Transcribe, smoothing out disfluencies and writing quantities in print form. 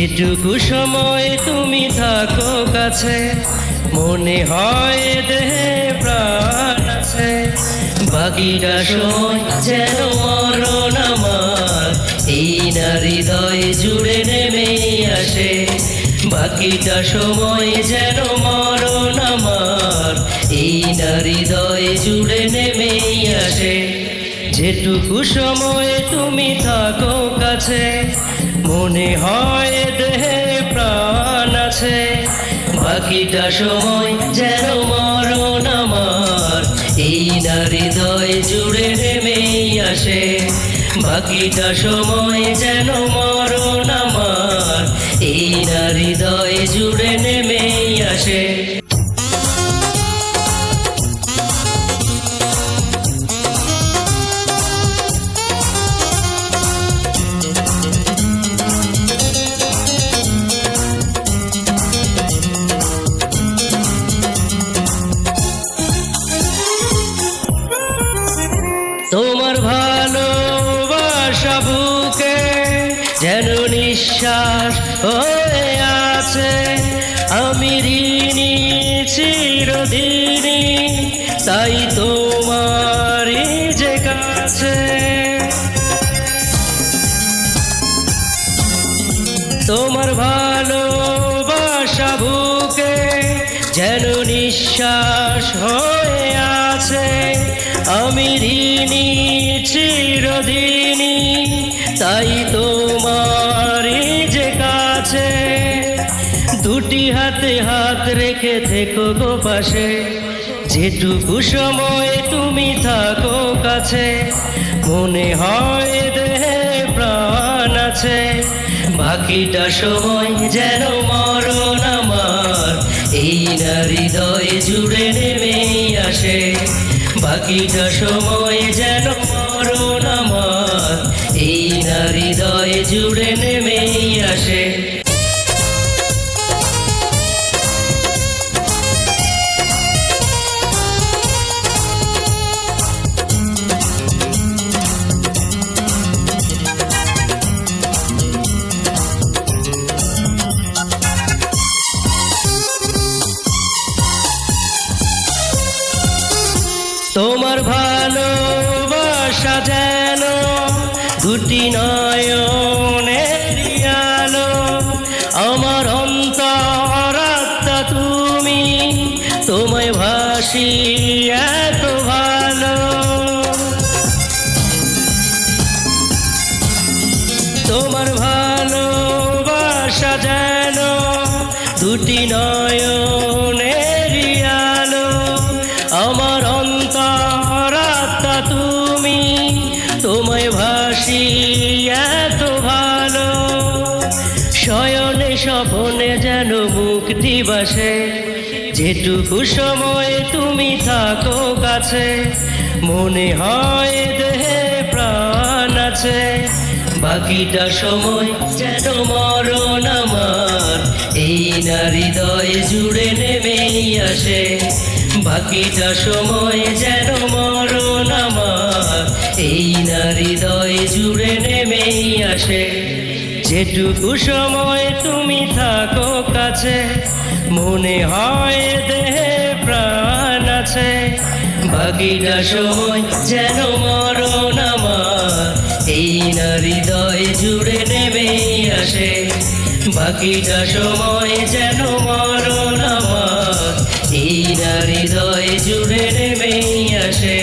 যেটুকু সময় তুমি থাকো কাছে, মনে হয় দেহে প্রাণ আছে। বাকিটা সময় যেন মরণ আমার এই না হৃদয় জুড়ে নেমেই আসে। বাকিটা সময় যেন মরণ আমার এই না হৃদয় জুড়ে নেমেই আসে। যেটুকু সময় তুমি থাকো কাছে, মনে হয় দেহে প্রাণ আছে। বাকিটা সময় যেন মরণ আমার এই না হৃদয় জুড়ে নেমেই আসে। বাকিটা সময় যেন মরণ আমার এই না হৃদয় জুড়ে নেমেই আসে। তোমার ভালোবাসা বুকে যেন নিঃশ্বাস হয়ে আছে। আমি ঋণী চিরদিনই, তাই তোমারই যে কাছে। তোমার ভালোবাসা বুকে যেন নিঃশ্বাস হয়ে আছে। আমি ঋণী চিরদিনই, তাই তোমারই যে কাছে। দুটি হাতে হাত রেখে থেকো গো পাশে, যেটুকু সময় তুমি থাকো কাছে। মনে হয় দেহে প্রাণ আছে। বাকিটা সময় যেন মরণ আমার এই না হৃদয় জুড়ে নেমেই আসে। বাকিটা সময় যেন মরণ আমার এই না হৃদয় জুড়ে নেমেই আসে। তোমার ভালোবাসা যেন দুটি নয়নের আলো। আমার অন্তরাত্মা তুমি, তোমায় ভাসি এত ভালো। তোমার ভালোবাসা যেন দুটি নয়নের আলো। আমার অন্তরাত্মা তুমি, তোমায় ভাসি এত ভালো। শয়নে স্বপনে যেন মুক্তি বাসে, যেটুকু সময় তুমি থাকো কাছে। মনে হয় দেহে প্রাণ আছে। বাকিটা সময় যেন মরণ আমার এই না হৃদয় জুড়ে নেমেই আসে। বাকিটা সময় যেন মরণ আমার এই না হৃদয় জুড়ে নেমেই আসে। যেটুকু সময় তুমি থাকো কাছে, মনে হয় দেহে প্রাণ আছে। বাকিটা সময় যেন মরণ আমার এই না হৃদয় জুড়ে নেমেই আসে। বাকিটা সময় যেন মরণ আমার এই না হৃদয় জুড়ে নেমেই আসে।